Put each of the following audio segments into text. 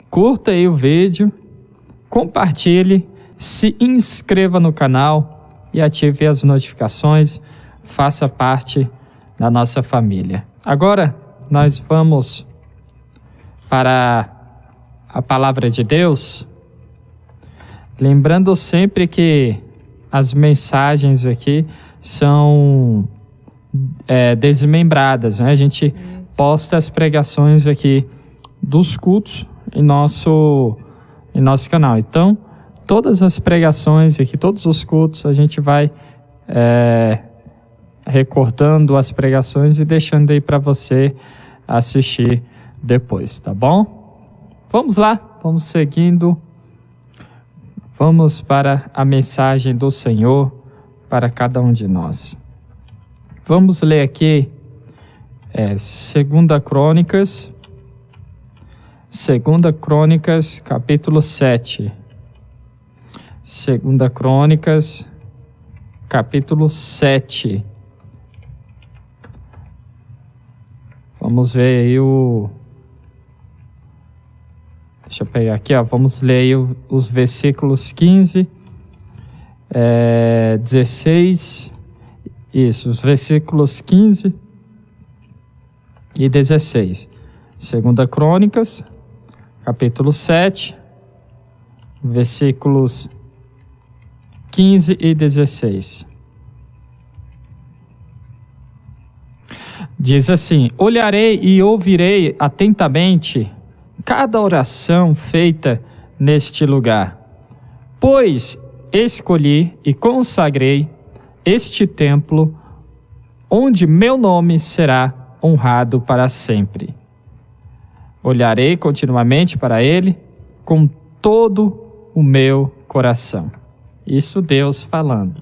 curta aí o vídeo, compartilhe, se inscreva no canal e ative as notificações, faça parte da nossa família. Agora nós vamos para a palavra de Deus, lembrando sempre que as mensagens aqui são desmembradas, né? A gente posta as pregações aqui dos cultos em nosso canal. Então, todas as pregações aqui, todos os cultos, a gente vai recortando as pregações e deixando aí para você assistir depois, tá bom? Vamos lá, vamos seguindo. Vamos para a mensagem do Senhor para cada um de nós. Vamos ler aqui 2 Crônicas, capítulo 7. 2 Crônicas, capítulo 7. Vamos ver aí Deixa eu pegar aqui, vamos ler aí os versículos 15, 16, os versículos 15 e 16. 2 Crônicas, capítulo 7, versículos 15 e 16. Diz assim: olharei e ouvirei atentamente cada oração feita neste lugar, pois escolhi e consagrei este templo, onde meu nome será honrado para sempre. Olharei continuamente para ele com todo o meu coração. Isso Deus falando.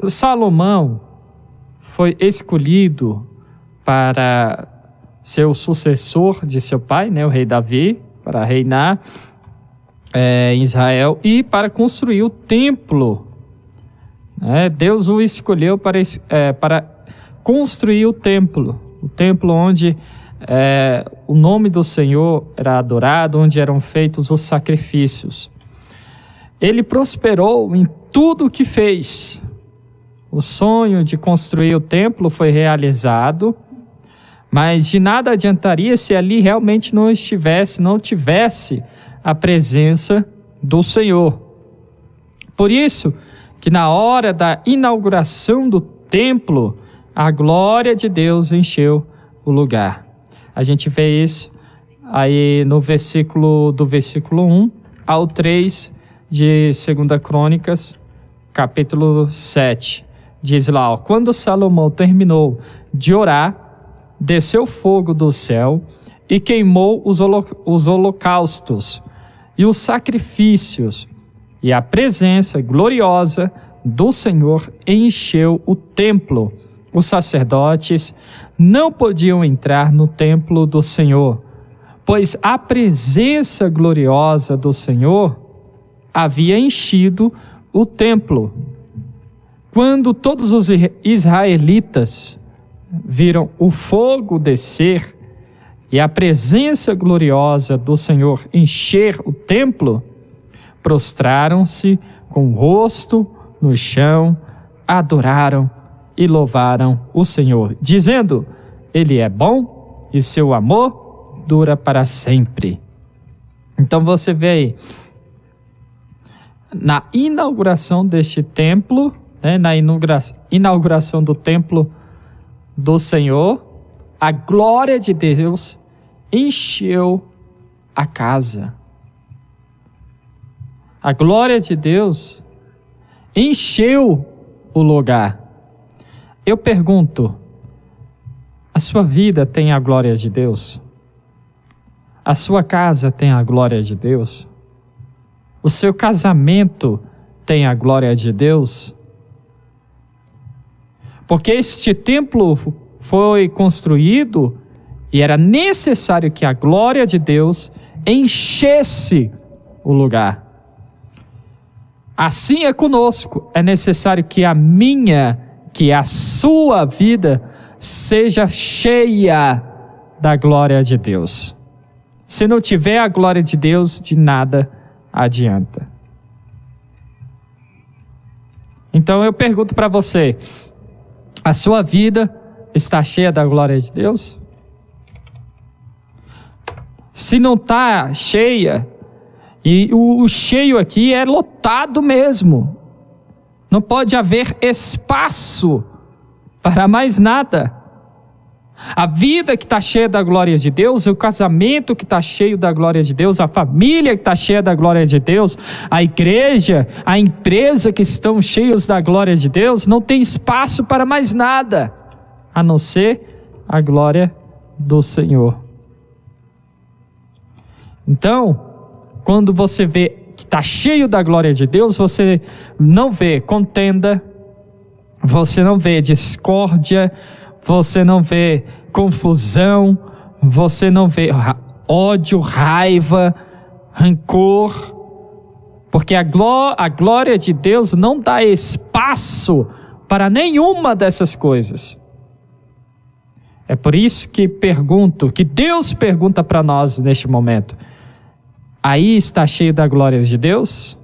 Salomão foi escolhido para ser o sucessor de seu pai, né, o rei Davi, para reinar em Israel e para construir o templo. Deus o escolheu para construir o templo onde o nome do Senhor era adorado, onde eram feitos os sacrifícios. Ele prosperou em tudo o que fez. O sonho de construir o templo foi realizado, mas de nada adiantaria se ali realmente não tivesse a presença do Senhor. Por isso que na hora da inauguração do templo, a glória de Deus encheu o lugar. A gente vê isso aí do versículo 1 ao 3 de 2 Crônicas, capítulo 7. Diz lá, quando Salomão terminou de orar, desceu fogo do céu e queimou os holocaustos e os sacrifícios, e a presença gloriosa do Senhor encheu o templo. Os sacerdotes não podiam entrar no templo do Senhor, pois a presença gloriosa do Senhor havia enchido o templo. Quando todos os israelitas viram o fogo descer e a presença gloriosa do Senhor encher o templo, prostraram-se com o rosto no chão, adoraram e louvaram o Senhor, dizendo: Ele é bom e seu amor dura para sempre. Então você vê aí, na inauguração deste templo, na inauguração do templo do Senhor, a glória de Deus encheu a casa. A glória de Deus encheu o lugar. Eu pergunto, a sua vida tem a glória de Deus? A sua casa tem a glória de Deus? O seu casamento tem a glória de Deus? Porque este templo foi construído e era necessário que a glória de Deus enchesse o lugar. Assim é conosco, é necessário que a sua vida seja cheia da glória de Deus. Se não tiver a glória de Deus, de nada adianta. Então eu pergunto para você, a sua vida está cheia da glória de Deus? Se não está cheia, e o cheio aqui é lotado mesmo, não pode haver espaço para mais nada. A vida que está cheia da glória de Deus, o casamento que está cheio da glória de Deus, a família que está cheia da glória de Deus, a igreja, a empresa que estão cheios da glória de Deus, não tem espaço para mais nada, a não ser a glória do Senhor. Então, quando você vê que está cheio da glória de Deus, você não vê contenda, você não vê discórdia, você não vê confusão, você não vê ódio, raiva, rancor, porque a glória de Deus não dá espaço para nenhuma dessas coisas. É por isso que Deus pergunta para nós neste momento: aí está cheio da glória de Deus?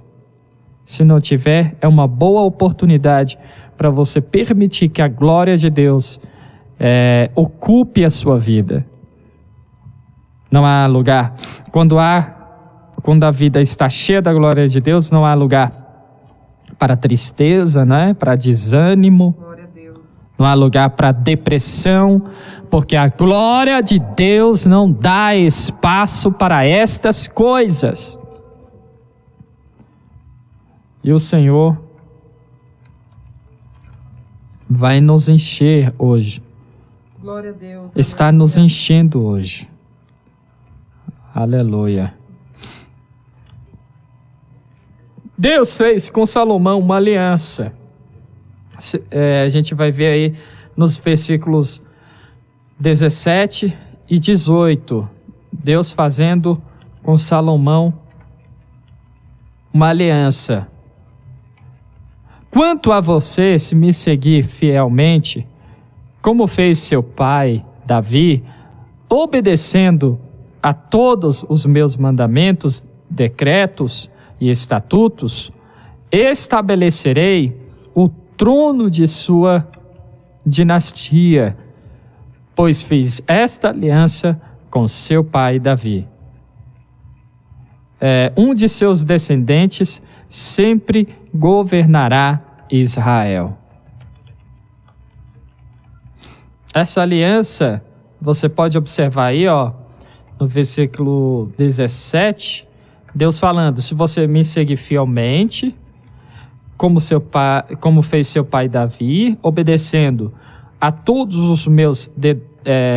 Se não tiver, é uma boa oportunidade para você permitir que a glória de Deus ocupe a sua vida. Não há lugar. Quando a vida está cheia da glória de Deus, não há lugar para tristeza, né? Para desânimo. Glória a Deus. Não há lugar para depressão, porque a glória de Deus não dá espaço para estas coisas. E o Senhor vai nos encher hoje. Glória a Deus. Está nos enchendo hoje. Aleluia. Deus fez com Salomão uma aliança. A gente vai ver aí nos versículos 17 e 18. Deus fazendo com Salomão uma aliança. Quanto a você, se me seguir fielmente, como fez seu pai, Davi, obedecendo a todos os meus mandamentos, decretos e estatutos, estabelecerei o trono de sua dinastia, pois fiz esta aliança com seu pai Davi. Um de seus descendentes sempre governará Israel. Essa aliança, você pode observar aí, no versículo 17, Deus falando: se você me seguir fielmente, como fez seu pai Davi, obedecendo a todos os meus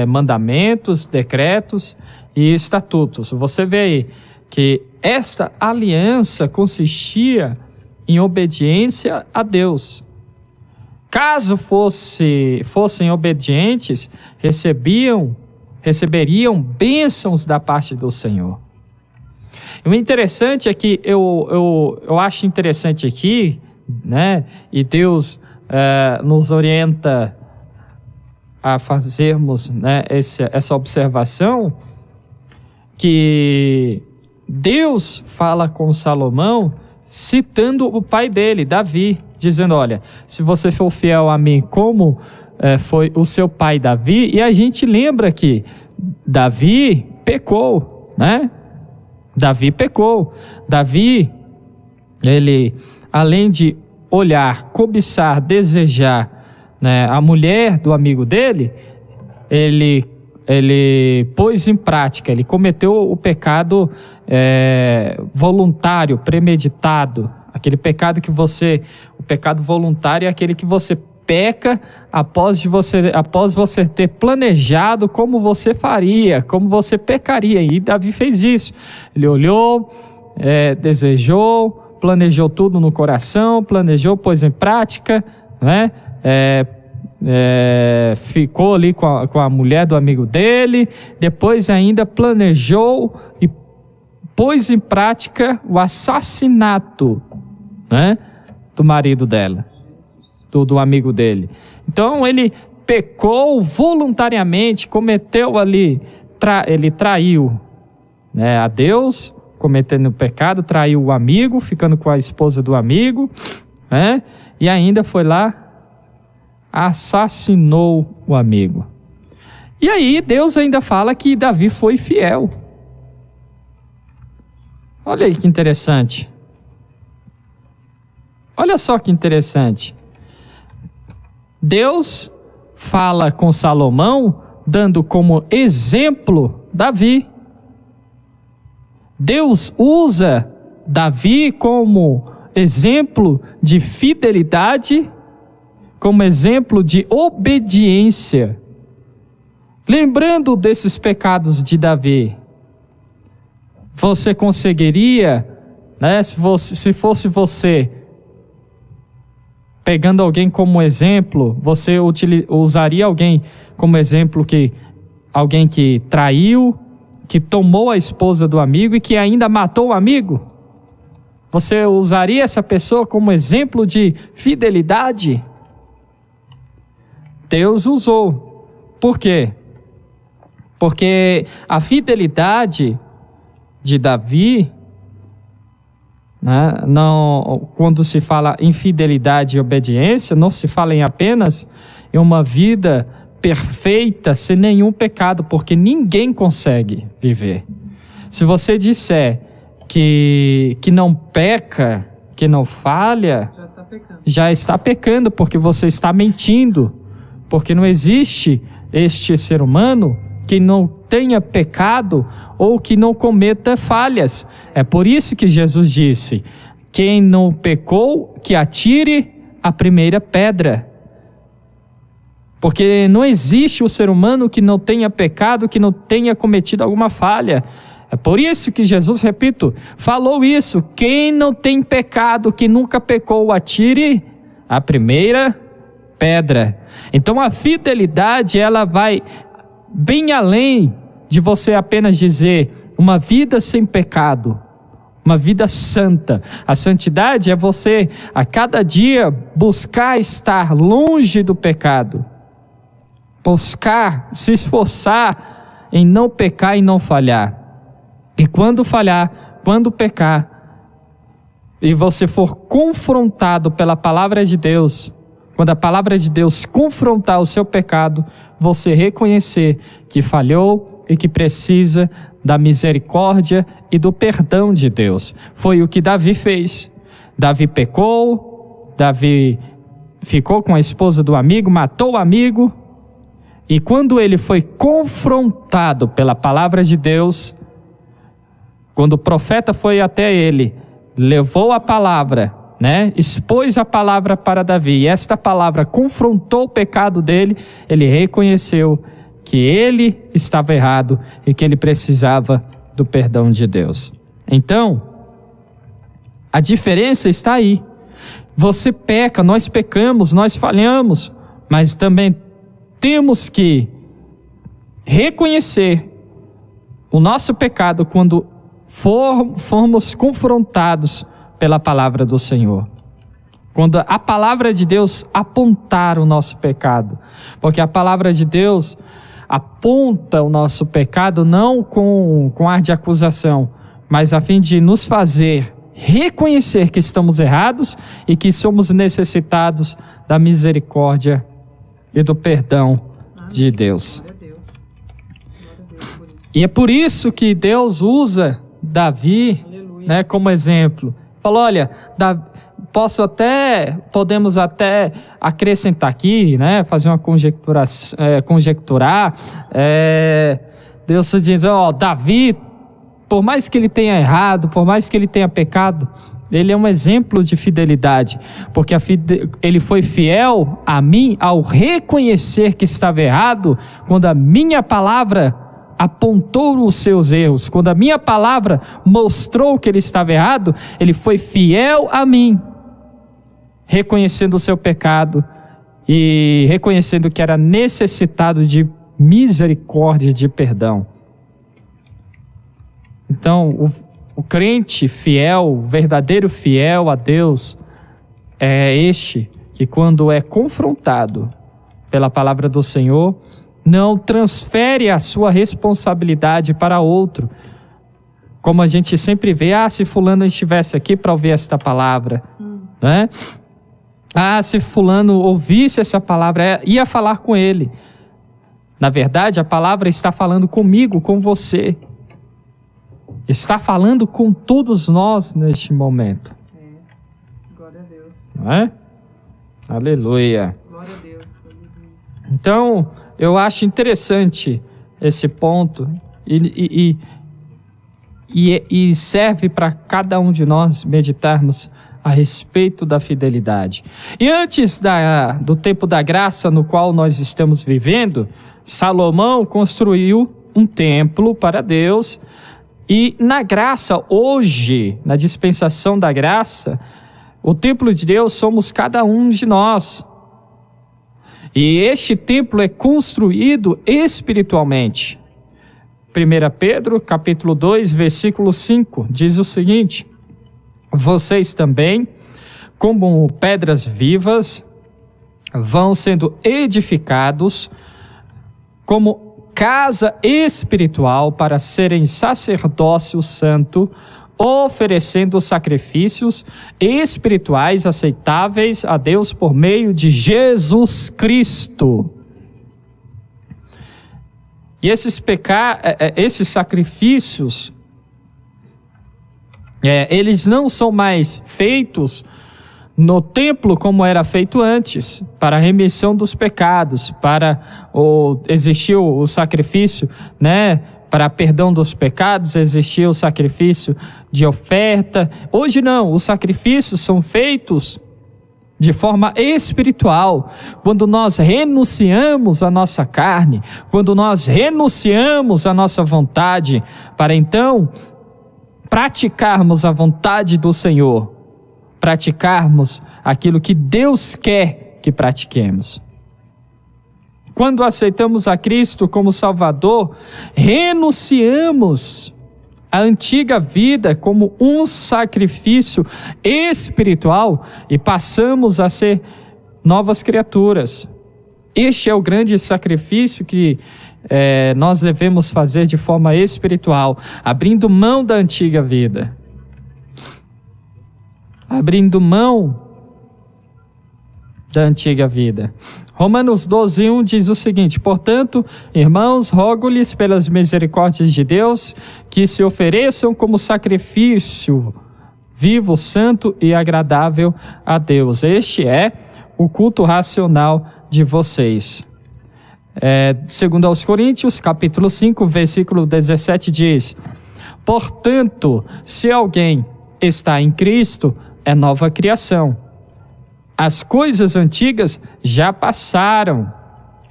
mandamentos, decretos e estatutos. Você vê aí que esta aliança consistia em obediência a Deus. Caso fossem obedientes, receberiam bênçãos da parte do Senhor. E o interessante é que eu acho interessante aqui, né? E Deus nos orienta a fazermos, né, essa observação, que Deus fala com Salomão citando o pai dele, Davi, dizendo: olha, se você for fiel a mim como foi o seu pai Davi. E a gente lembra que Davi pecou, né? Davi pecou. Davi, ele, além de olhar, cobiçar, desejar, né, a mulher do amigo dele, ele pôs em prática, ele cometeu o pecado voluntário, premeditado. Aquele pecado o pecado voluntário é aquele que você peca após você ter planejado como você faria, como você pecaria. E Davi fez isso. Ele olhou, desejou, planejou tudo no coração, pôs em prática, né? Ficou ali com a mulher do amigo dele, depois ainda planejou e pôs em prática o assassinato, né, do marido dela, do amigo dele. Então ele pecou voluntariamente, cometeu ali, ele traiu, né, a Deus, cometendo pecado, traiu o amigo, ficando com a esposa do amigo, né, e ainda foi lá, assassinou o amigo. E aí Deus ainda fala que Davi foi fiel. Olha aí que interessante. Olha só que interessante. Deus fala com Salomão, dando como exemplo Davi. Deus usa Davi como exemplo de fidelidade, como exemplo de obediência. Lembrando desses pecados de Davi, você conseguiria, né, se fosse você, pegando alguém como exemplo, você usaria alguém como exemplo, alguém que traiu, que tomou a esposa do amigo e que ainda matou o amigo? Você usaria essa pessoa como exemplo de fidelidade? Deus usou. Por quê? Porque a fidelidade de Davi, né, não, quando se fala em fidelidade e obediência, não se fala em apenas em uma vida perfeita, sem nenhum pecado, porque ninguém consegue viver. Se você disser que não peca, que não falha, já está pecando, porque você está mentindo, porque não existe este ser humano que não tenha pecado ou que não cometa falhas. É por isso que Jesus disse: quem não pecou, que atire a primeira pedra. Porque não existe o ser humano que não tenha pecado, que não tenha cometido alguma falha. É por isso que Jesus, repito, falou isso: quem não tem pecado, que nunca pecou, atire a primeira pedra. Então a fidelidade, ela vai bem além de você apenas dizer uma vida sem pecado, uma vida santa. A santidade é você a cada dia buscar estar longe do pecado, buscar, se esforçar em não pecar e não falhar. E quando falhar, quando pecar, e você for confrontado pela palavra de Deus, quando a palavra de Deus confrontar o seu pecado, você reconhecer que falhou e que precisa da misericórdia e do perdão de Deus. Foi o que Davi fez. Davi pecou, Davi ficou com a esposa do amigo, matou o amigo, e quando ele foi confrontado pela palavra de Deus, quando o profeta foi até ele, levou a palavra, né, expôs a palavra para Davi, e esta palavra confrontou o pecado dele, ele reconheceu que ele estava errado e que ele precisava do perdão de Deus. Então, a diferença está aí. Você peca, nós pecamos, nós falhamos, mas também temos que reconhecer o nosso pecado quando formos confrontados pela palavra do Senhor. Quando a palavra de Deus apontar o nosso pecado. Porque a palavra de Deus aponta o nosso pecado não com ar de acusação, mas a fim de nos fazer reconhecer que estamos errados e que somos necessitados da misericórdia e do perdão de Deus. E é por isso que Deus usa Davi, né, como exemplo. Falou: olha, podemos até acrescentar aqui, né, fazer uma conjecturar. Deus diz: Davi, por mais que ele tenha errado, por mais que ele tenha pecado, ele é um exemplo de fidelidade, porque ele foi fiel a mim ao reconhecer que estava errado, quando a minha palavra apontou os seus erros, quando a minha palavra mostrou que ele estava errado, ele foi fiel a mim, reconhecendo o seu pecado e reconhecendo que era necessitado de misericórdia e de perdão. Então, o crente fiel, o verdadeiro fiel a Deus, é este que, quando é confrontado pela palavra do Senhor, não transfere a sua responsabilidade para outro. Como a gente sempre vê, se fulano estivesse aqui para ouvir esta palavra, né? Se fulano ouvisse essa palavra, ia falar com ele. Na verdade, a palavra está falando comigo, com você. Está falando com todos nós neste momento. Glória a Deus. Não é? Aleluia. Glória a Deus. Então, eu acho interessante esse ponto e serve para cada um de nós meditarmos a respeito da fidelidade. E antes do tempo da graça no qual nós estamos vivendo, Salomão construiu um templo para Deus, e na graça, hoje, na dispensação da graça, o templo de Deus somos cada um de nós. E este templo é construído espiritualmente. 1 Pedro, capítulo 2, versículo 5, diz o seguinte: vocês também, como pedras vivas, vão sendo edificados como casa espiritual para serem sacerdócio santo, oferecendo sacrifícios espirituais aceitáveis a Deus por meio de Jesus Cristo. E esses sacrifícios, eles não são mais feitos no templo como era feito antes, para a remissão dos pecados, existia o sacrifício, né? Para perdão dos pecados, existia o sacrifício de oferta. Hoje não, os sacrifícios são feitos de forma espiritual, quando nós renunciamos à nossa carne, quando nós renunciamos à nossa vontade, para então praticarmos a vontade do Senhor, praticarmos aquilo que Deus quer que pratiquemos. Quando aceitamos a Cristo como Salvador, renunciamos à antiga vida como um sacrifício espiritual e passamos a ser novas criaturas. Este é o grande sacrifício que nós devemos fazer de forma espiritual, abrindo mão da antiga vida. Abrindo mão da antiga vida. Romanos 12:1 diz o seguinte: portanto, irmãos, rogo-lhes pelas misericórdias de Deus que se ofereçam como sacrifício vivo, santo e agradável a Deus. Este é o culto racional de vocês. Segundo aos Coríntios, capítulo 5, versículo 17 diz: portanto, se alguém está em Cristo, é nova criação. As coisas antigas já passaram,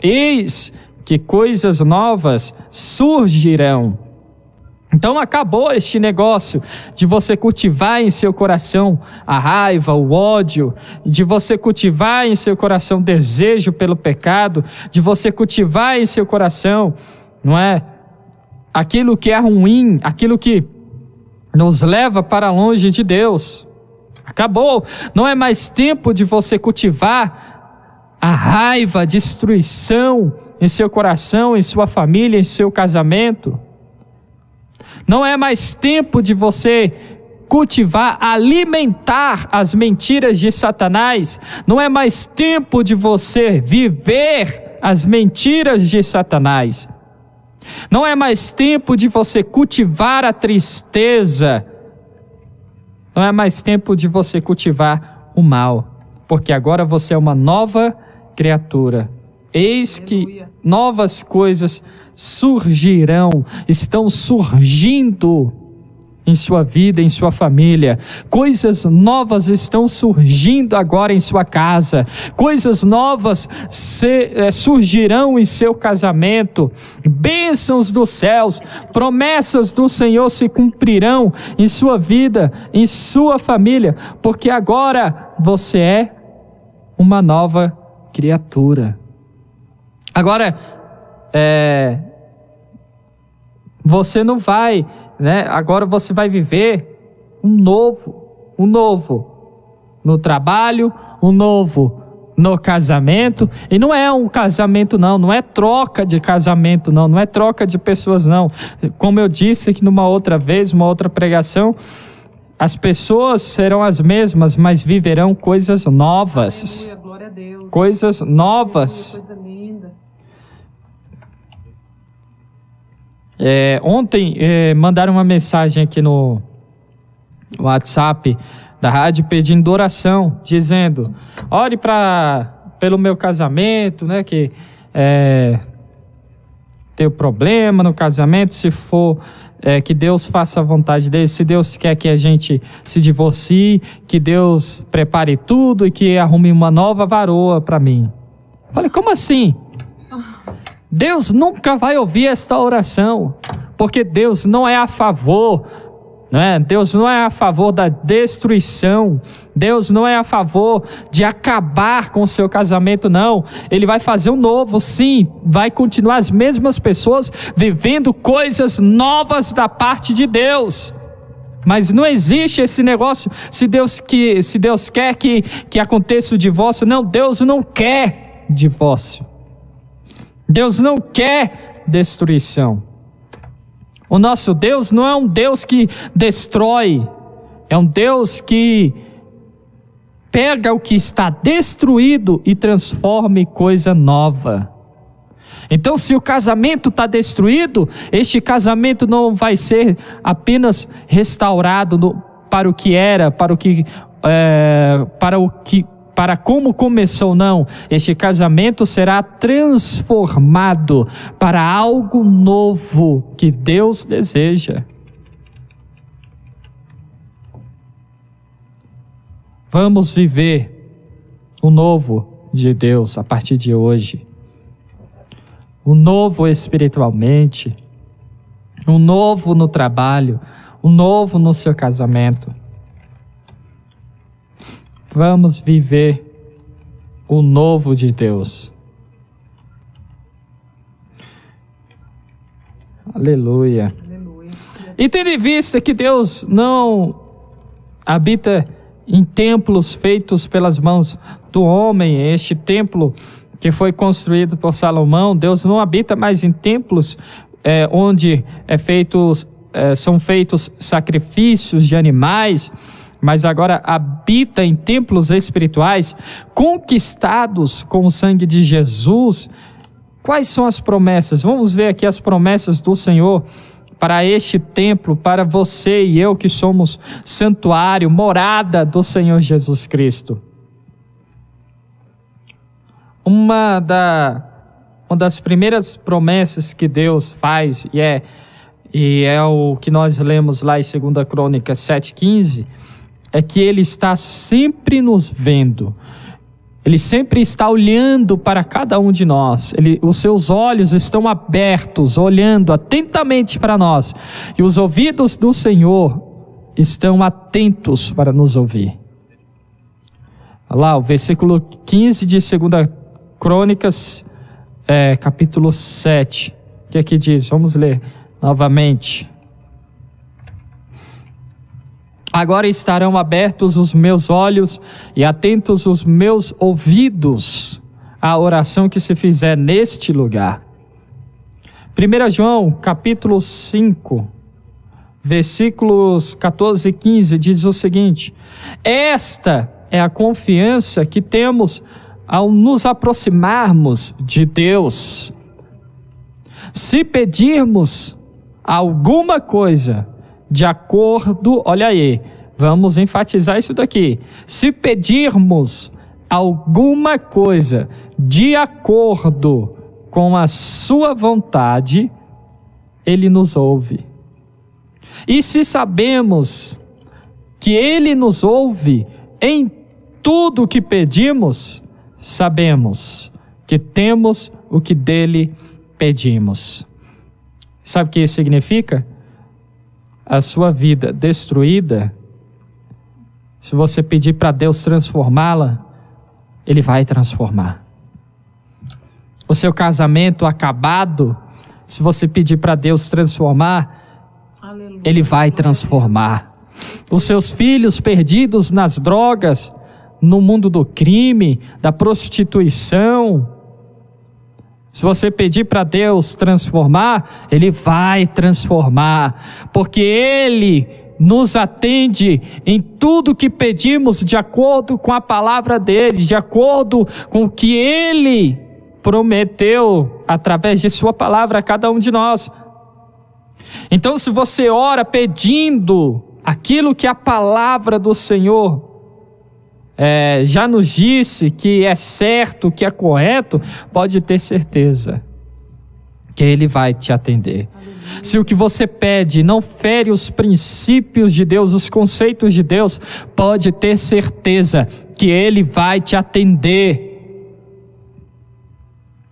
eis que coisas novas surgirão. Então acabou este negócio de você cultivar em seu coração a raiva, o ódio, de você cultivar em seu coração o desejo pelo pecado, de você cultivar em seu coração, não é? Aquilo que é ruim, aquilo que nos leva para longe de Deus. Acabou, não é mais tempo de você cultivar a raiva, a destruição em seu coração, em sua família, em seu casamento. Não é mais tempo de você cultivar, alimentar as mentiras de Satanás. Não é mais tempo de você viver as mentiras de Satanás. Não é mais tempo de você cultivar a tristeza. Não é mais tempo de você cultivar o mal, porque agora você é uma nova criatura. Eis que novas coisas surgirão, estão surgindo em sua vida, em sua família. Coisas novas estão surgindo agora em sua casa. Coisas novas surgirão em seu casamento. Bênçãos dos céus, promessas do Senhor se cumprirão em sua vida, em sua família, porque agora você é uma nova criatura. Agora, você não vai, agora você vai viver um novo no trabalho, um novo no casamento, e não é um casamento não é troca de casamento não é troca de pessoas não. Como eu disse aqui numa outra vez, uma outra pregação, as pessoas serão as mesmas, mas viverão coisas novas. Aleluia, glória a Deus. Coisas novas. Coisa linda. Ontem mandaram uma mensagem aqui no WhatsApp da rádio pedindo oração, dizendo: ore pelo meu casamento, né, que tem problema no casamento, se for que Deus faça a vontade dele, se Deus quer que a gente se divorcie, que Deus prepare tudo e que arrume uma nova varoa para mim. Falei, como assim? Deus nunca vai ouvir esta oração, porque Deus não é a favor, né? Deus não é a favor da destruição, Deus não é a favor de acabar com o seu casamento, não. Ele vai fazer um novo, sim, vai continuar as mesmas pessoas vivendo coisas novas da parte de Deus. Mas não existe esse negócio, se Deus quer que aconteça o divórcio. Não, Deus não quer divórcio. Deus não quer destruição. O nosso Deus não é um Deus que destrói, é um Deus que pega o que está destruído e transforma em coisa nova. Então, se o casamento está destruído, este casamento não vai ser apenas restaurado para o que era, para como começou, não. Este casamento será transformado para algo novo que Deus deseja. Vamos viver o novo de Deus a partir de hoje. O novo espiritualmente, o novo no trabalho, o novo no seu casamento. Vamos viver o novo de Deus. Aleluia. Aleluia. E tendo em vista que Deus não habita em templos feitos pelas mãos do homem, este templo que foi construído por Salomão, Deus não habita mais em templos onde são feitos sacrifícios de animais, mas agora habita em templos espirituais conquistados com o sangue de Jesus. Quais são as promessas? Vamos ver aqui as promessas do Senhor para este templo, para você e eu que somos santuário, morada do Senhor Jesus Cristo. Uma das primeiras promessas que Deus faz, e é o que nós lemos lá em 2 Crônicas 7,15, é que Ele está sempre nos vendo. Ele sempre está olhando para cada um de nós. Os seus olhos estão abertos, olhando atentamente para nós. E os ouvidos do Senhor estão atentos para nos ouvir. Olha lá, o versículo 15 de 2 Crônicas, capítulo 7. O que aqui diz? Vamos ler novamente. Agora estarão abertos os meus olhos e atentos os meus ouvidos à oração que se fizer neste lugar. 1 João, capítulo 5, versículos 14 e 15, diz o seguinte: esta é a confiança que temos ao nos aproximarmos de Deus. Se pedirmos alguma coisa de acordo, olha aí, vamos enfatizar isso daqui. Se pedirmos alguma coisa de acordo com a sua vontade, Ele nos ouve. E se sabemos que Ele nos ouve em tudo o que pedimos, sabemos que temos o que dele pedimos. Sabe o que isso significa? A sua vida destruída, se você pedir para Deus transformá-la, Ele vai transformar. O seu casamento acabado, se você pedir para Deus transformar, Ele vai transformar. Os seus filhos perdidos nas drogas, no mundo do crime, da prostituição. Se você pedir para Deus transformar, Ele vai transformar, porque Ele nos atende em tudo que pedimos de acordo com a palavra dele, de acordo com o que Ele prometeu através de sua palavra a cada um de nós. Então, se você ora pedindo aquilo que a palavra do Senhor já nos disse que é certo, que é correto, pode ter certeza que Ele vai te atender. Se o que você pede não fere os princípios de Deus, os conceitos de Deus, pode ter certeza que Ele vai te atender.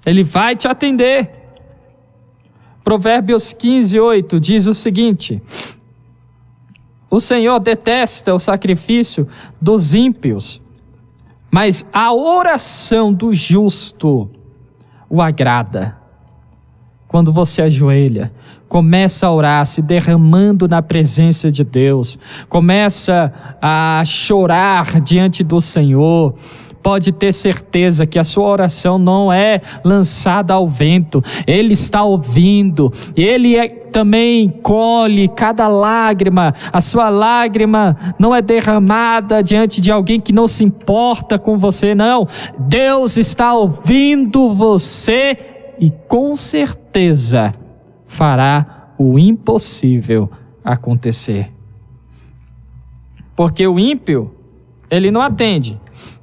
Ele vai te atender. Provérbios 15:8 diz o seguinte: o Senhor detesta o sacrifício dos ímpios, mas a oração do justo o agrada. Quando você ajoelha, começa a orar, se derramando na presença de Deus, começa a chorar diante do Senhor, pode ter certeza que a sua oração não é lançada ao vento. Ele está ouvindo, Ele também colhe cada lágrima. A sua lágrima não é derramada diante de alguém que não se importa com você, não. Deus está ouvindo você e com certeza fará o impossível acontecer. Porque o ímpio, ele não atende.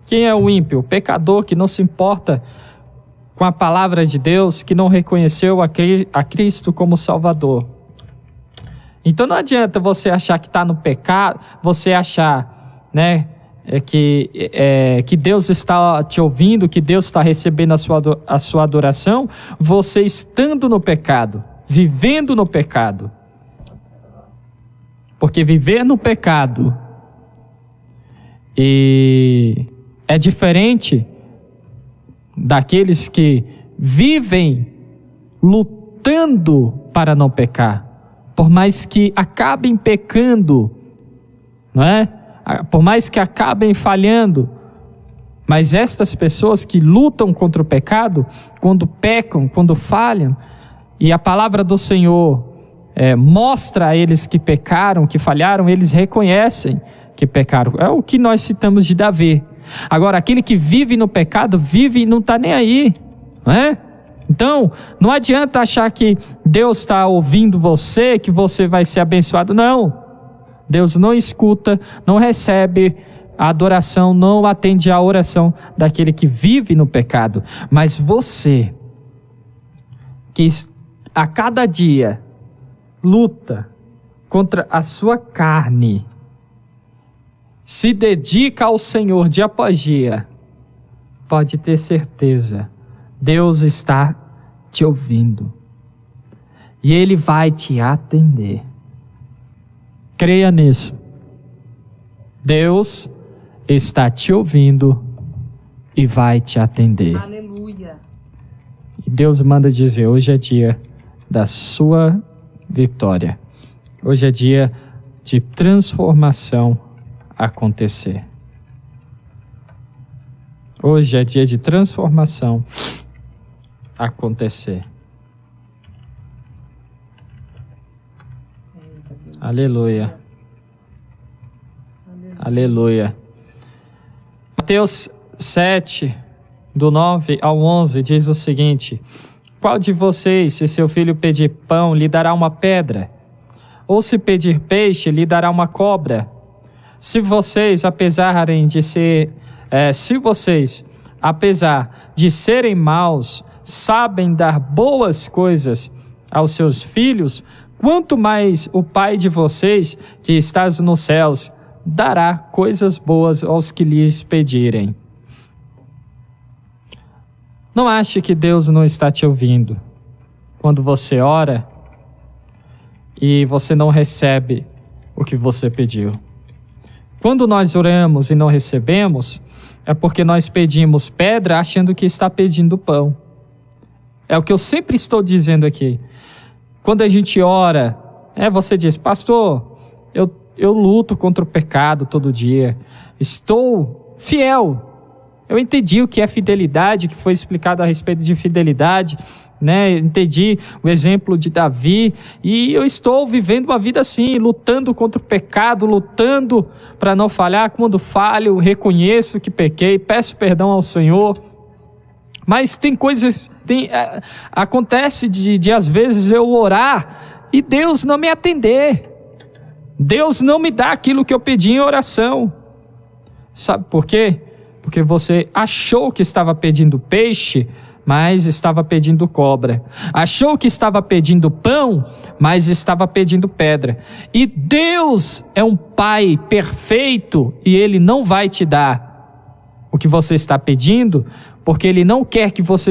Quem é o ímpio? O pecador que não se importa com a palavra de Deus, que não reconheceu a Cristo como Salvador. Então não adianta você achar que está no pecado, você achar, né, que Deus está te ouvindo, que Deus está recebendo a sua adoração, você estando no pecado, vivendo no pecado. Porque viver no pecado é diferente daqueles que vivem lutando para não pecar. Por mais que acabem pecando, não é? Por mais que acabem falhando, mas estas pessoas que lutam contra o pecado, quando pecam, quando falham, e a palavra do Senhor mostra a eles que pecaram, que falharam, eles reconhecem que pecaram. É o que nós citamos de Davi. Agora, aquele que vive no pecado, vive e não está nem aí, não é? Então, não adianta achar que Deus está ouvindo você, que você vai ser abençoado. Não. Deus não escuta, não recebe a adoração, não atende a oração daquele que vive no pecado. Mas você, que a cada dia luta contra a sua carne, se dedica ao Senhor dia após dia, pode ter certeza, Deus está te ouvindo e Ele vai te atender. Creia nisso. Deus está te ouvindo e vai te atender. Aleluia. E Deus manda dizer, hoje é dia da sua vitória. Hoje é dia de transformação acontecer. Hoje é dia de transformação acontecer. Aleluia. Aleluia. Mateus 7, do 9 ao 11, diz o seguinte: qual de vocês, se seu filho pedir pão, lhe dará uma pedra? Ou se pedir peixe, lhe dará uma cobra? Se vocês, apesar de serem maus, sabem dar boas coisas aos seus filhos, quanto mais o Pai de vocês, que estás nos céus, dará coisas boas aos que lhes pedirem. Não ache que Deus não está te ouvindo quando você ora e você não recebe o que você pediu. Quando nós oramos e não recebemos, é porque nós pedimos pedra achando que está pedindo pão. É o que eu sempre estou dizendo aqui. Quando a gente ora, você diz, pastor, eu luto contra o pecado todo dia. Estou fiel. Eu entendi o que é fidelidade, que foi explicado a respeito de fidelidade, né? Entendi o exemplo de Davi, e eu estou vivendo uma vida assim, lutando contra o pecado, lutando para não falhar. Quando falho, reconheço que pequei, peço perdão ao Senhor. Mas tem coisas, acontece de às vezes eu orar e Deus não me atender. Deus não me dá aquilo que eu pedi em oração. Sabe por quê? Porque você achou que estava pedindo peixe, mas estava pedindo cobra. Achou que estava pedindo pão, mas estava pedindo pedra. E Deus é um Pai perfeito e Ele não vai te dar o que você está pedindo, porque Ele não quer que você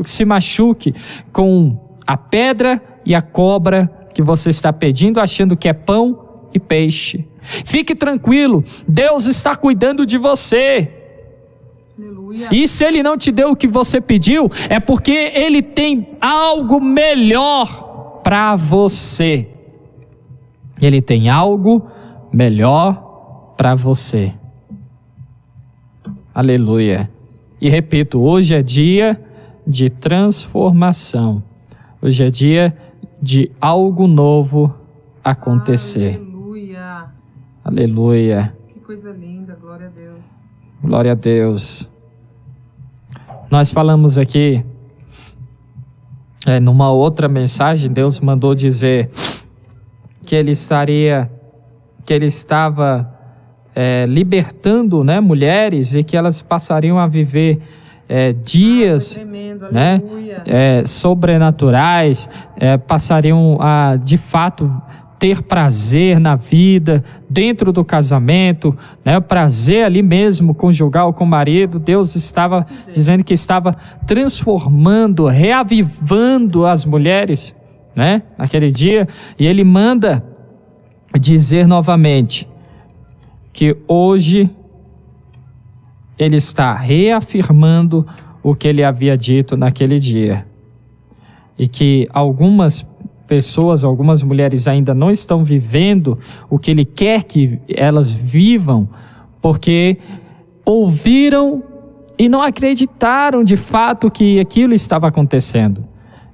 se machuque com a pedra e a cobra que você está pedindo, achando que é pão e peixe. Fique tranquilo, Deus está cuidando de você. Aleluia. E se Ele não te deu o que você pediu, é porque Ele tem algo melhor para você. Ele tem algo melhor para você. Aleluia. E repito, hoje é dia de transformação. Hoje é dia de algo novo acontecer. Aleluia. Aleluia. Que coisa linda, glória a Deus. Glória a Deus. Nós falamos aqui, numa outra mensagem, Deus mandou dizer que Ele estava libertando, né, mulheres, e que elas passariam a viver dias, tremendo, né, sobrenaturais, passariam a, de fato, ter prazer na vida, dentro do casamento, né, prazer ali mesmo, conjugal com o marido. Deus estava dizendo que estava transformando, reavivando as mulheres, né, naquele dia, e Ele manda dizer novamente que hoje Ele está reafirmando o que Ele havia dito naquele dia, e que algumas pessoas, algumas mulheres ainda não estão vivendo o que Ele quer que elas vivam, porque ouviram e não acreditaram de fato que aquilo estava acontecendo.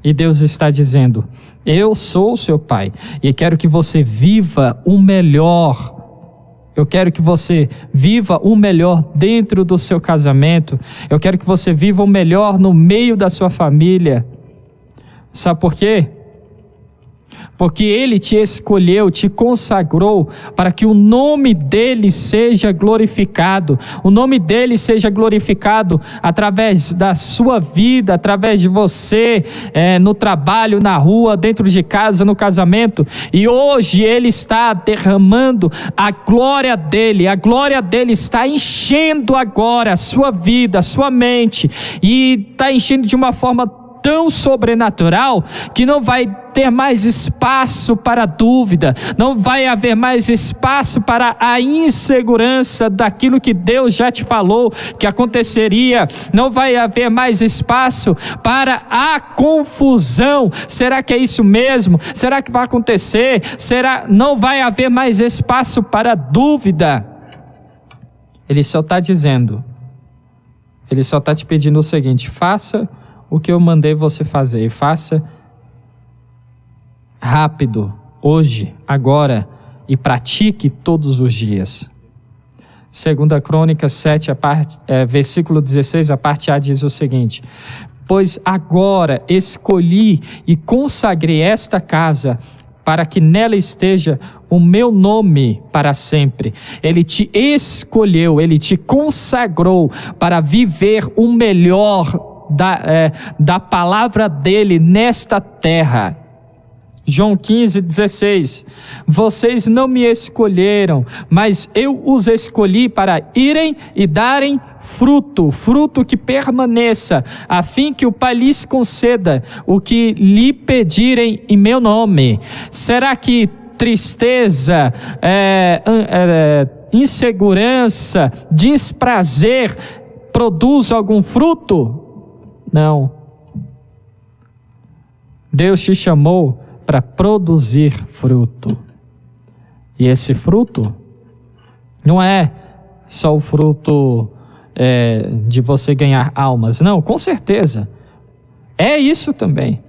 E Deus está dizendo: eu sou o seu Pai e quero que você viva o melhor. Eu quero que você viva o melhor dentro do seu casamento. Eu quero que você viva o melhor no meio da sua família. Sabe por quê? Porque Ele te escolheu, te consagrou para que o nome dEle seja glorificado. O nome dEle seja glorificado através da sua vida, através de você, no trabalho, na rua, dentro de casa, no casamento. E hoje Ele está derramando a glória dEle. A glória dEle está enchendo agora a sua vida, a sua mente. E está enchendo de uma forma tão sobrenatural que não vai ter mais espaço para dúvida, não vai haver mais espaço para a insegurança daquilo que Deus já te falou que aconteceria, não vai haver mais espaço para a confusão. Será que é isso mesmo? Será que vai acontecer? Não vai haver mais espaço para dúvida. Ele só está dizendo, Ele só está te pedindo o seguinte: faça o que eu mandei você fazer, e faça rápido, hoje, agora, e pratique todos os dias. 2 Crônicas 7, versículo 16, a parte A diz o seguinte: pois agora escolhi e consagrei esta casa, para que nela esteja o meu nome para sempre. Ele te escolheu, Ele te consagrou para viver o melhor da palavra dEle nesta terra. João 15:16, vocês não me escolheram, mas eu os escolhi para irem e darem fruto que permaneça, a fim que o Pai lhes conceda o que lhe pedirem em meu nome. Será que tristeza, insegurança, desprazer produz algum fruto? Não. Deus te chamou para produzir fruto. E esse fruto não é só o fruto de você ganhar almas. Não, com certeza. É isso também.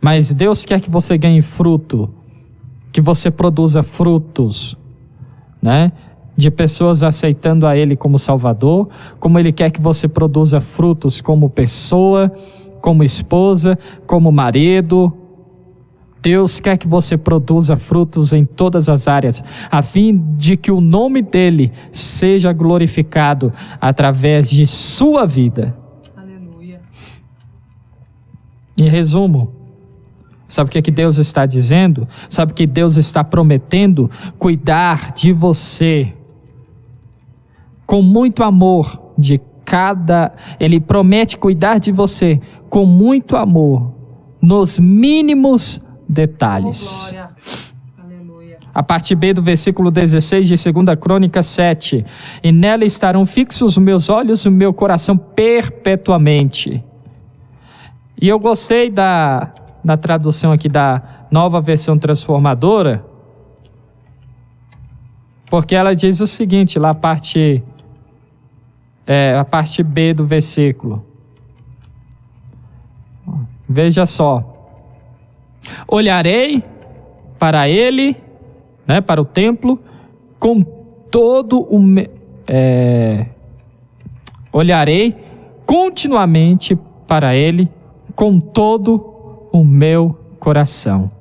Mas Deus quer que você ganhe fruto, que você produza frutos, né? De pessoas aceitando a Ele como Salvador, como Ele quer que você produza frutos como pessoa, como esposa, como marido. Deus quer que você produza frutos em todas as áreas, a fim de que o nome dEle seja glorificado através de sua vida. Aleluia. Em resumo, sabe o que Deus está dizendo? Sabe que Deus está prometendo? Cuidar de você com muito amor Ele promete cuidar de você com muito amor nos mínimos detalhes. Oh, glória. Aleluia. A parte B do versículo 16 de 2 Crônicas 7. E nela estarão fixos os meus olhos e o meu coração perpetuamente. E eu gostei da tradução aqui da Nova Versão Transformadora, porque ela diz o seguinte, lá a parte B do versículo. Veja só. Olharei para ele, né, para o templo, com todo o olharei continuamente para ele com todo o meu coração.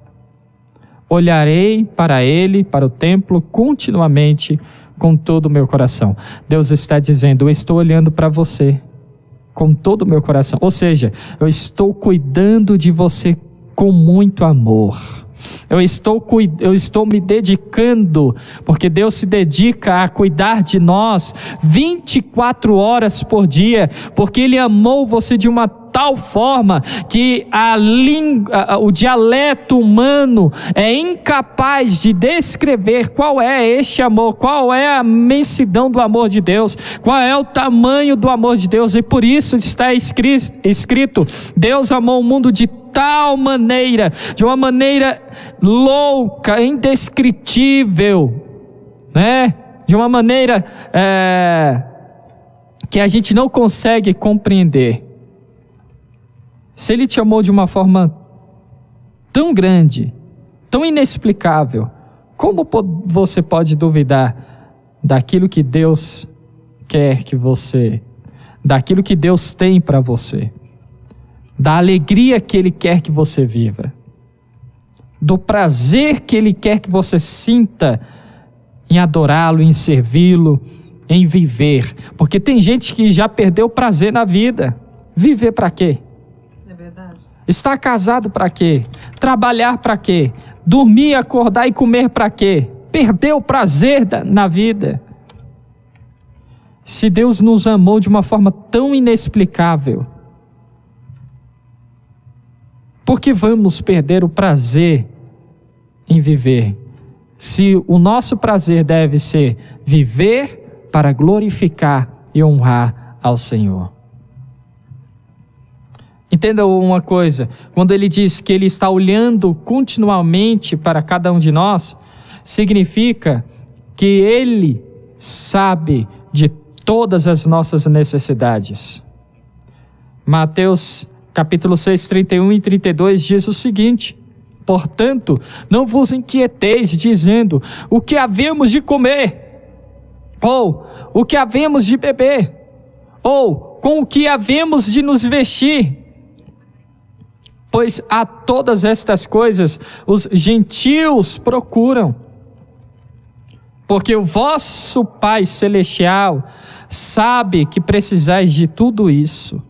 Olharei para ele, para o templo, continuamente com todo o meu coração. Deus está dizendo, eu estou olhando para você com todo o meu coração. Ou seja, eu estou cuidando de você com muito amor. Eu estou me dedicando, porque Deus se dedica a cuidar de nós 24 horas por dia, porque Ele amou você de uma tal forma que o dialeto humano é incapaz de descrever qual é este amor, qual é a imensidão do amor de Deus, qual é o tamanho do amor de Deus. E por isso está escrito, Deus amou o mundo de tal maneira, de uma maneira louca, indescritível, né? De uma maneira que a gente não consegue compreender. Se Ele te amou de uma forma tão grande, tão inexplicável, como você pode duvidar daquilo que Deus quer que você, daquilo que Deus tem para você, da alegria que Ele quer que você viva, do prazer que Ele quer que você sinta em adorá-lo, em servi-lo, em viver? Porque tem gente que já perdeu o prazer na vida. Viver para quê? Estar casado para quê? Trabalhar para quê? Dormir, acordar e comer para quê? Perder o prazer na vida. Se Deus nos amou de uma forma tão inexplicável, por que vamos perder o prazer em viver? Se o nosso prazer deve ser viver para glorificar e honrar ao Senhor. Entenda uma coisa, quando Ele diz que Ele está olhando continuamente para cada um de nós, significa que Ele sabe de todas as nossas necessidades. Mateus capítulo 6, 31 e 32 diz o seguinte: portanto, não vos inquieteis dizendo, o que havemos de comer? Ou, o que havemos de beber? Ou, com o que havemos de nos vestir? Pois a todas estas coisas os gentios procuram. Porque o vosso Pai Celestial sabe que precisais de tudo isso.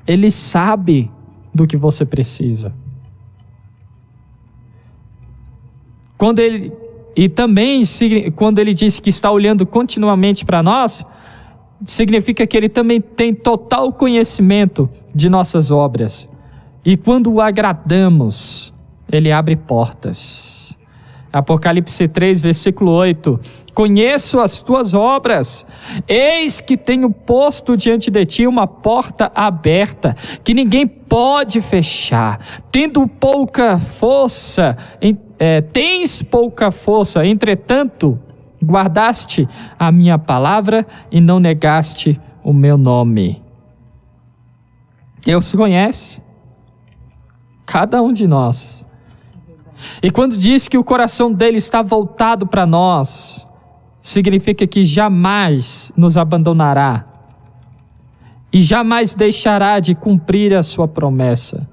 Ele sabe do que você precisa. Quando Ele diz que está olhando continuamente para nós, significa que Ele também tem total conhecimento de nossas obras. E quando o agradamos, Ele abre portas. Apocalipse 3, versículo 8. Conheço as tuas obras, eis que tenho posto diante de ti uma porta aberta, que ninguém pode fechar. Tens pouca força, entretanto, guardaste a minha palavra e não negaste o meu nome. Deus conhece cada um de nós. E quando diz que o coração dele está voltado para nós, significa que jamais nos abandonará e jamais deixará de cumprir a sua promessa.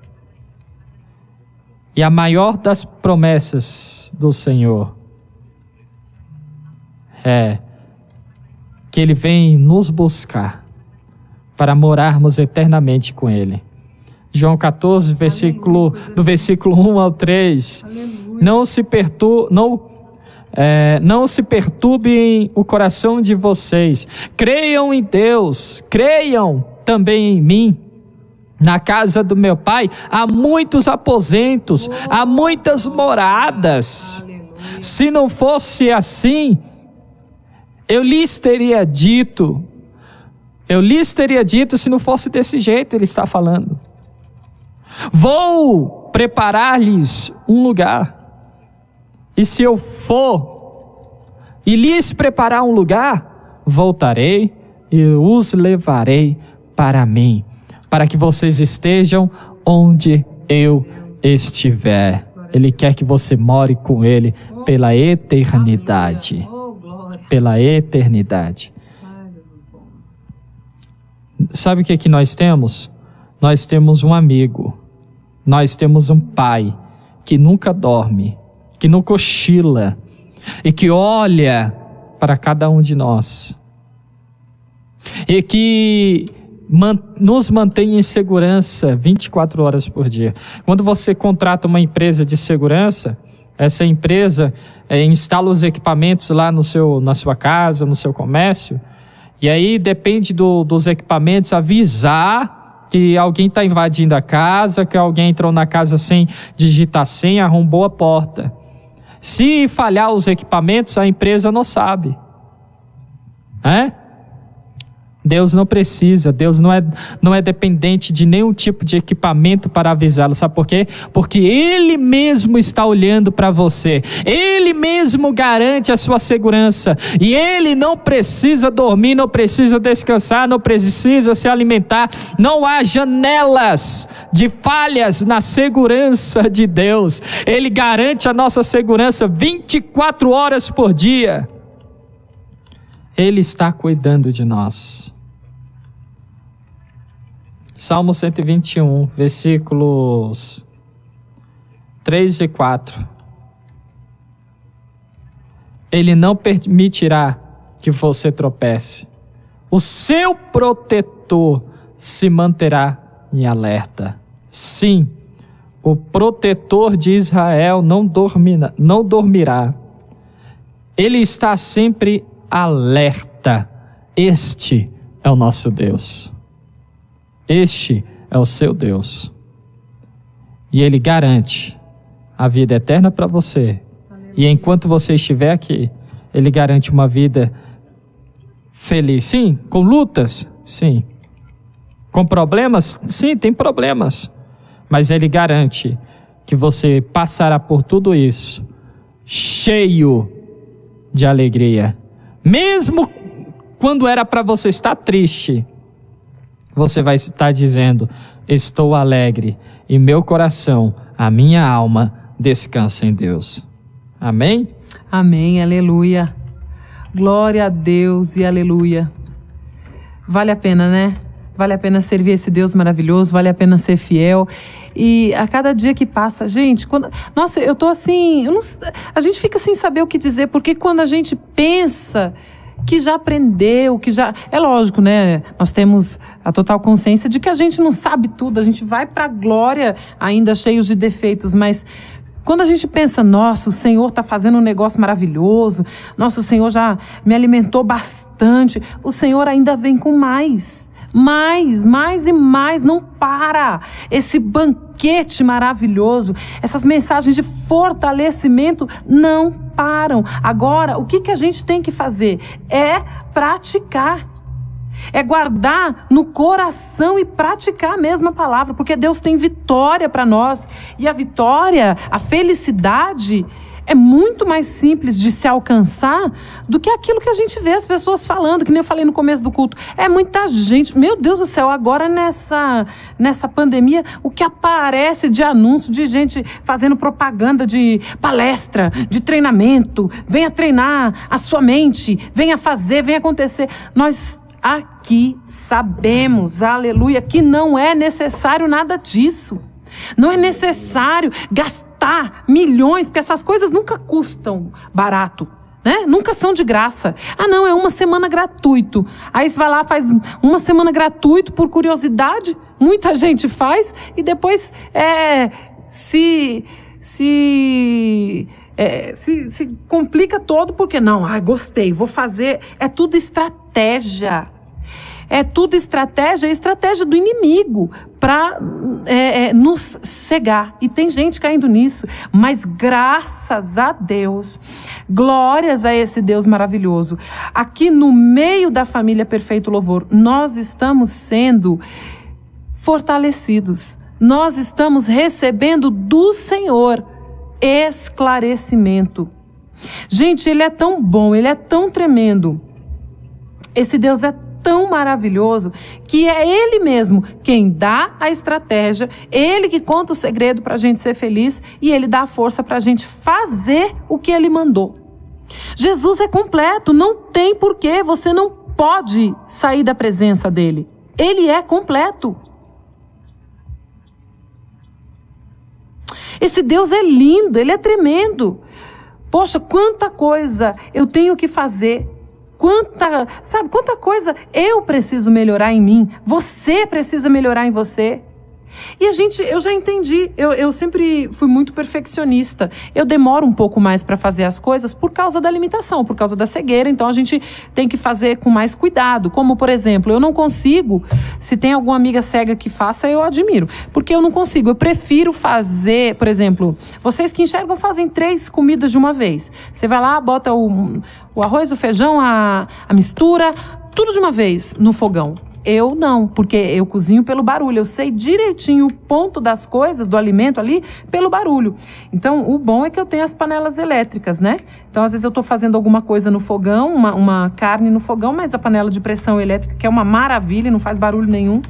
E a maior das promessas do Senhor é que Ele vem nos buscar para morarmos eternamente com Ele. João 14, do versículo 1 ao 3. Não se perturbem o coração de vocês. Creiam em Deus, creiam também em mim. Na casa do meu Pai há muitos aposentos, há muitas moradas. Se não fosse assim, eu lhes teria dito se não fosse desse jeito. Ele está falando: vou preparar-lhes um lugar. E se eu for e lhes preparar um lugar, voltarei e os levarei para mim, para que vocês estejam onde eu estiver. Ele quer que você more com Ele pela eternidade. Pela eternidade. Sabe o que nós temos? Nós temos um amigo. Nós temos um Pai que nunca dorme, que não cochila e que olha para cada um de nós e que nos mantém em segurança 24 horas por dia. Quando você contrata uma empresa de segurança, essa empresa instala os equipamentos lá na sua casa, no seu comércio, e aí depende dos equipamentos avisar que alguém está invadindo a casa, que alguém entrou na casa sem digitar senha, arrombou a porta. Se falhar os equipamentos, a empresa não sabe. Deus não precisa, Deus não é dependente de nenhum tipo de equipamento para avisá-lo. Sabe por quê? Porque Ele mesmo está olhando para você. Ele mesmo garante a sua segurança. E Ele não precisa dormir, não precisa descansar, não precisa se alimentar. Não há janelas de falhas na segurança de Deus. Ele garante a nossa segurança 24 horas por dia. Ele está cuidando de nós. Salmo 121, versículos 3 e 4. Ele não permitirá que você tropece. O seu protetor se manterá em alerta. Sim, o protetor de Israel não dormirá. Ele está sempre alerta. Este é o nosso Deus. Este é o seu Deus. E Ele garante a vida eterna para você. E enquanto você estiver aqui, Ele garante uma vida feliz. Sim, com lutas, sim. Com problemas, sim, tem problemas. Mas Ele garante que você passará por tudo isso cheio de alegria. Mesmo quando era para você estar triste, você vai estar dizendo: estou alegre e meu coração, a minha alma descansa em Deus. Amém? Amém, aleluia. Glória a Deus e aleluia. Vale a pena, né? Vale a pena servir esse Deus maravilhoso, vale a pena ser fiel. E a cada dia que passa, gente, nossa, eu tô assim, a gente fica sem saber o que dizer, porque quando a gente pensa que já aprendeu, que já... É lógico, né? Nós temos a total consciência de que a gente não sabe tudo, a gente vai para a glória ainda cheios de defeitos, mas quando a gente pensa: nossa, o Senhor está fazendo um negócio maravilhoso, nossa, o Senhor já me alimentou bastante, o Senhor ainda vem com mais e mais, não para. Esse banquete maravilhoso, essas mensagens de fortalecimento não param. Agora, o que a gente tem que fazer? É praticar. É guardar no coração e praticar a mesma palavra, porque Deus tem vitória para nós. E a vitória, a felicidade, é muito mais simples de se alcançar do que aquilo que a gente vê as pessoas falando, que nem eu falei no começo do culto. É muita gente, meu Deus do céu, agora nessa pandemia, o que aparece de anúncio de gente fazendo propaganda de palestra, de treinamento, venha treinar a sua mente, venha fazer, venha acontecer. Nós aqui sabemos, aleluia, que não é necessário nada disso. Não é necessário gastar milhões, porque essas coisas nunca custam barato, né? Nunca são de graça. Ah, não, é uma semana gratuito. Aí você vai lá, faz uma semana gratuito por curiosidade. Muita gente faz e depois se complica todo porque não, gostei, vou fazer. É tudo estratégia. É tudo estratégia do inimigo para nos cegar. E tem gente caindo nisso, mas graças a Deus, glórias a esse Deus maravilhoso. Aqui no meio da família Perfeito Louvor, nós estamos sendo fortalecidos. Nós estamos recebendo do Senhor esclarecimento. Gente, Ele é tão bom, Ele é tão tremendo. Esse Deus é tão maravilhoso que é Ele mesmo quem dá a estratégia, Ele que conta o segredo para a gente ser feliz e Ele dá a força para a gente fazer o que Ele mandou. Jesus é completo, não tem porquê, você não pode sair da presença dEle. Ele é completo. Esse Deus é lindo, Ele é tremendo. Poxa, quanta coisa eu tenho que fazer. Quanta coisa eu preciso melhorar em mim, você precisa melhorar em você. E eu já entendi, eu sempre fui muito perfeccionista. Eu demoro um pouco mais para fazer as coisas por causa da limitação, por causa da cegueira. Então a gente tem que fazer com mais cuidado. Como, por exemplo, eu não consigo, se tem alguma amiga cega que faça, eu admiro. Porque eu não consigo, eu prefiro fazer, por exemplo, vocês que enxergam fazem 3 comidas de uma vez. Você vai lá, bota o arroz, o feijão, a mistura, tudo de uma vez no fogão. Eu não, porque eu cozinho pelo barulho. Eu sei direitinho o ponto das coisas, do alimento ali, pelo barulho. Então, o bom é que eu tenho as panelas elétricas, né? Então, às vezes eu estou fazendo alguma coisa no fogão, uma carne no fogão, mas a panela de pressão elétrica, que é uma maravilha, não faz barulho nenhum,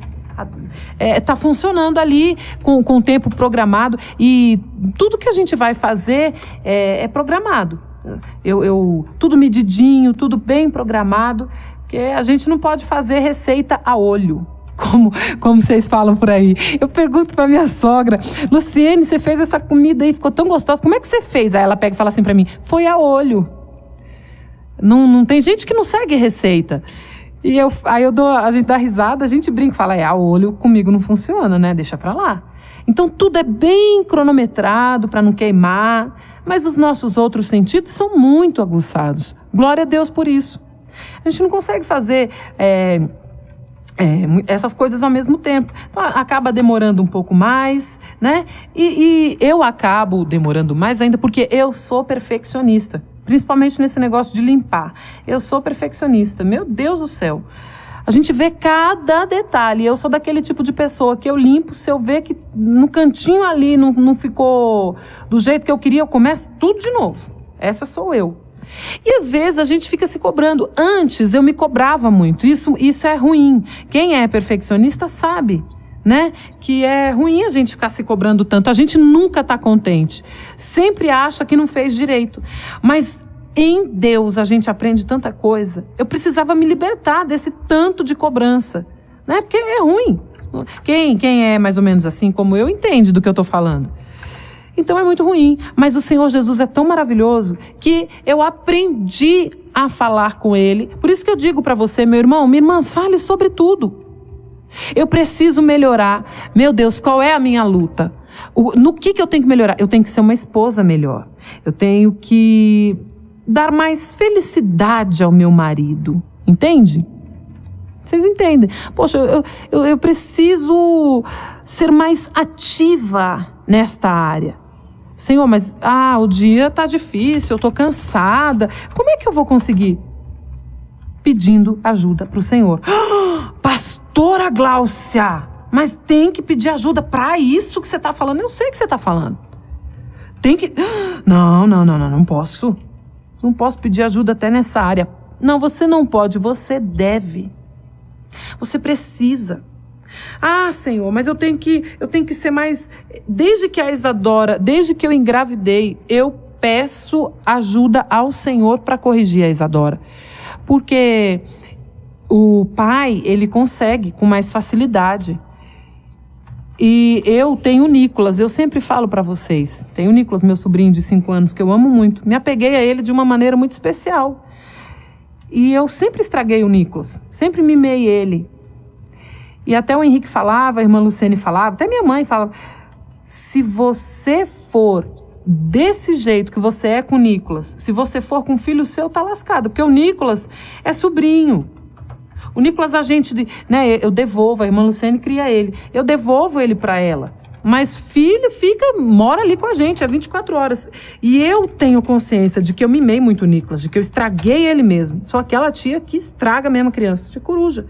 está funcionando ali com o tempo programado. E tudo que a gente vai fazer é programado. Tudo medidinho, tudo bem programado. Porque a gente não pode fazer receita a olho, como vocês falam por aí. Eu pergunto para minha sogra, Luciene, você fez essa comida aí, ficou tão gostosa, como é que você fez? Aí ela pega e fala assim para mim, foi a olho. Não tem gente que não segue receita. E a gente dá risada, a gente brinca e fala, a olho comigo não funciona, né? Deixa para lá. Então tudo é bem cronometrado para não queimar, mas os nossos outros sentidos são muito aguçados. Glória a Deus por isso. A gente não consegue fazer essas coisas ao mesmo tempo. Então, acaba demorando um pouco mais, né? E eu acabo demorando mais ainda porque eu sou perfeccionista. Principalmente nesse negócio de limpar. Eu sou perfeccionista. Meu Deus do céu. A gente vê cada detalhe. Eu sou daquele tipo de pessoa que eu limpo, se eu ver que no cantinho ali não ficou do jeito que eu queria, eu começo tudo de novo. Essa sou eu. E às vezes a gente fica se cobrando. Antes eu me cobrava muito. Isso é ruim. Quem é perfeccionista sabe, né? Que é ruim a gente ficar se cobrando tanto. A gente nunca está contente. Sempre acha que não fez direito. Mas em Deus a gente aprende tanta coisa. Eu precisava me libertar desse tanto de cobrança, né? Porque é ruim. Quem é mais ou menos assim como eu entende do que eu estou falando. Então é muito ruim, mas o Senhor Jesus é tão maravilhoso que eu aprendi a falar com Ele. Por isso que eu digo para você, meu irmão, minha irmã, fale sobre tudo. Eu preciso melhorar. Meu Deus, qual é a minha luta? No que eu tenho que melhorar? Eu tenho que ser uma esposa melhor. Eu tenho que dar mais felicidade ao meu marido. Entende? Vocês entendem? Poxa, eu preciso ser mais ativa nesta área. Senhor, mas o dia está difícil, eu estou cansada. Como é que eu vou conseguir? Pedindo ajuda para o Senhor. Pastora Gláucia, mas tem que pedir ajuda para isso que você está falando. Eu sei que você está falando. tem que... Não posso. Não posso pedir ajuda até nessa área. Não, você não pode, você deve. Você precisa. Ah, Senhor, mas eu tenho que ser mais... Desde que a Isadora, desde que eu engravidei, eu peço ajuda ao Senhor para corrigir a Isadora. Porque o pai, ele consegue com mais facilidade. E eu tenho o Nicolas, eu sempre falo para vocês. Tenho o Nicolas, meu sobrinho de 5 anos, que eu amo muito. Me apeguei a ele de uma maneira muito especial. E eu sempre estraguei o Nicolas, sempre mimei ele. E até o Henrique falava, a irmã Luciene falava, até minha mãe falava, se você for desse jeito que você é com o Nicolas, se você for com um filho seu, tá lascado, porque o Nicolas é sobrinho. O Nicolas, a gente, né, eu devolvo, a irmã Luciene cria ele, eu devolvo ele para ela. Mas filho mora ali com a gente, 24 horas. E eu tenho consciência de que eu mimei muito o Nicolas, de que eu estraguei ele mesmo. Sou aquela tia que estraga mesmo a criança, de coruja.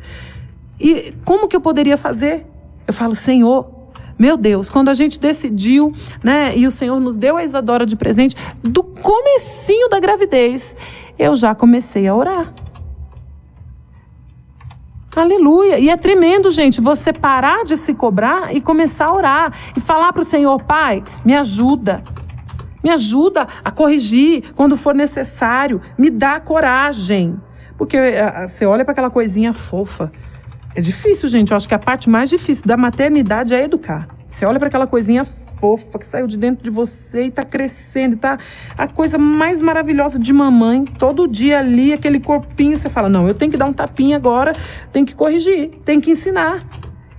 E como que eu poderia fazer? Eu falo, Senhor, meu Deus, quando a gente decidiu, né, e o Senhor nos deu a Isadora de presente, do comecinho da gravidez, eu já comecei a orar. Aleluia. E é tremendo, gente, você parar de se cobrar e começar a orar. E falar para o Senhor, Pai, me ajuda. Me ajuda a corrigir quando for necessário. Me dá coragem. Porque você olha para aquela coisinha fofa. É difícil, gente. Eu acho que a parte mais difícil da maternidade é educar. Você olha para aquela coisinha fofa que saiu de dentro de você e está crescendo. Tá a coisa mais maravilhosa de mamãe. Todo dia ali, aquele corpinho. Você fala, não, eu tenho que dar um tapinha agora. Tenho que corrigir. Tenho que ensinar.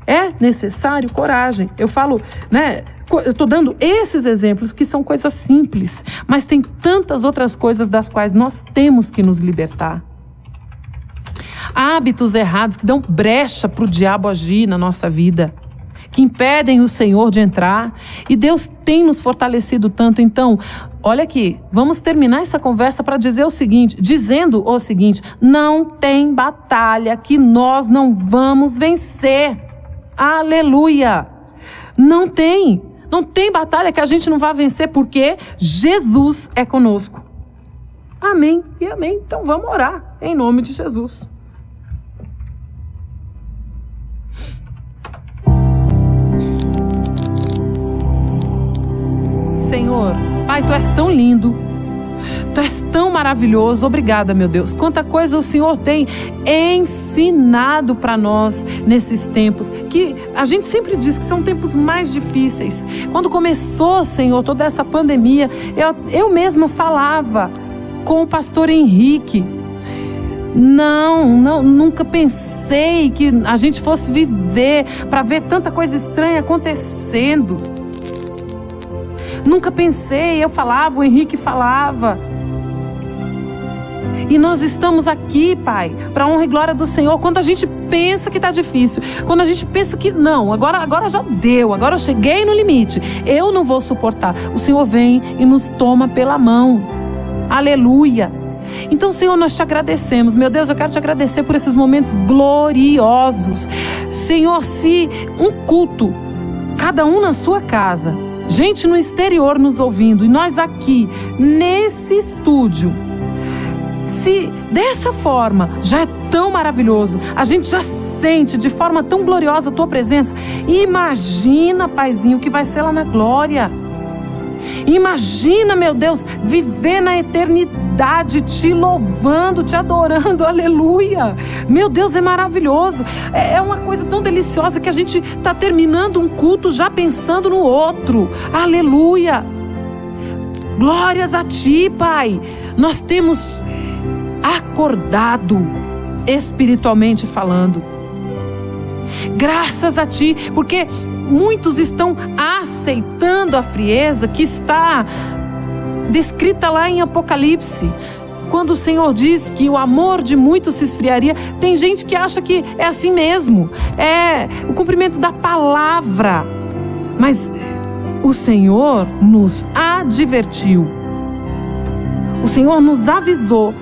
É necessário coragem. Eu falo, né? Eu estou dando esses exemplos que são coisas simples. Mas tem tantas outras coisas das quais nós temos que nos libertar. Hábitos errados que dão brecha para o diabo agir na nossa vida, que impedem o Senhor de entrar. E Deus tem nos fortalecido tanto. Então, olha aqui, vamos terminar essa conversa para dizendo o seguinte, não tem batalha que nós não vamos vencer. Aleluia! Não tem batalha que a gente não vai vencer, porque Jesus é conosco. Amém e amém. Então vamos orar em nome de Jesus. Senhor, Pai, Tu és tão lindo, Tu és tão maravilhoso. Obrigada, meu Deus. Quanta coisa o Senhor tem ensinado para nós nesses tempos, que a gente sempre diz que são tempos mais difíceis. Quando começou, Senhor, toda essa pandemia, eu mesma falava com o pastor Henrique. Nunca pensei que a gente fosse viver para ver tanta coisa estranha acontecendo. Nunca pensei, eu falava, o Henrique falava. E nós estamos aqui, Pai, para a honra e glória do Senhor. Quando a gente pensa que está difícil, quando a gente pensa que não, agora já deu, agora eu cheguei no limite, eu não vou suportar. O Senhor vem e nos toma pela mão. Aleluia. Então, Senhor, nós te agradecemos. Meu Deus, eu quero te agradecer por esses momentos gloriosos. Senhor, se um culto, cada um na sua casa, gente no exterior nos ouvindo, e nós aqui, nesse estúdio, se dessa forma já é tão maravilhoso, a gente já sente de forma tão gloriosa a Tua presença, imagina, Paizinho, o que vai ser lá na glória. Imagina, meu Deus, viver na eternidade te louvando, te adorando, aleluia. Meu Deus, é maravilhoso. É uma coisa tão deliciosa que a gente está terminando um culto já pensando no outro, aleluia. Glórias a Ti, Pai. Nós temos acordado espiritualmente falando. Graças a Ti, porque muitos estão aceitando a frieza que está descrita lá em Apocalipse. Quando o Senhor diz que o amor de muitos se esfriaria, tem gente que acha que é assim mesmo. É o cumprimento da palavra. Mas o Senhor nos advertiu. O Senhor nos avisou.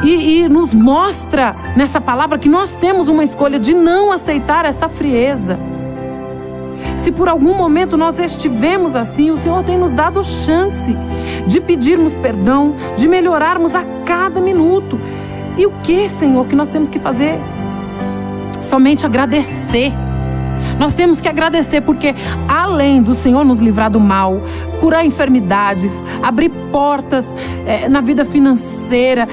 E nos mostra nessa palavra que nós temos uma escolha de não aceitar essa frieza. Se por algum momento nós estivemos assim, o Senhor tem nos dado chance de pedirmos perdão, de melhorarmos a cada minuto. E o que, Senhor, que nós temos que fazer? Somente agradecer. Nós temos que agradecer porque além do Senhor nos livrar do mal, curar enfermidades, abrir portas na vida financeira,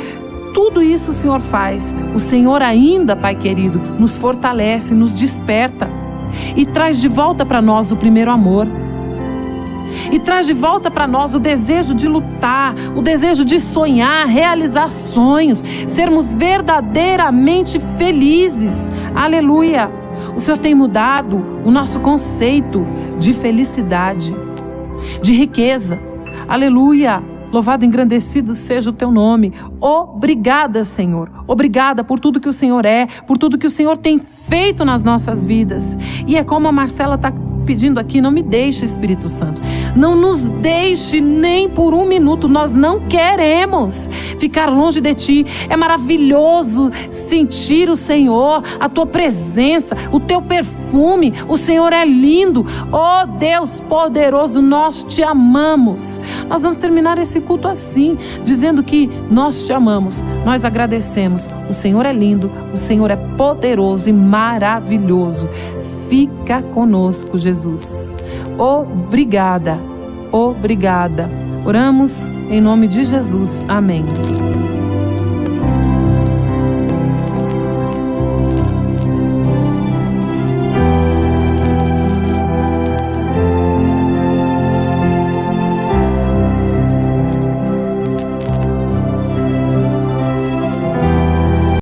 tudo isso o Senhor faz. O Senhor ainda, Pai querido, nos fortalece, nos desperta e traz de volta para nós o primeiro amor. E traz de volta para nós o desejo de lutar, o desejo de sonhar, realizar sonhos, sermos verdadeiramente felizes. Aleluia! O Senhor tem mudado o nosso conceito de felicidade, de riqueza. Aleluia! Louvado e engrandecido seja o teu nome. Obrigada, Senhor. Obrigada por tudo que o Senhor é, por tudo que o Senhor tem feito nas nossas vidas. E é como a Marcela está pedindo aqui, não me deixe, Espírito Santo. Não nos deixe nem por um minuto. Nós não queremos ficar longe de Ti. É maravilhoso sentir o Senhor, a Tua presença, o Teu perfume. O Senhor é lindo. Oh Deus poderoso, nós Te amamos. Nós vamos terminar esse culto assim, dizendo que nós Te amamos. Nós agradecemos. O Senhor é lindo, o Senhor é poderoso e maravilhoso. Fica conosco, Jesus. Obrigada, obrigada. Oramos em nome de Jesus. Amém.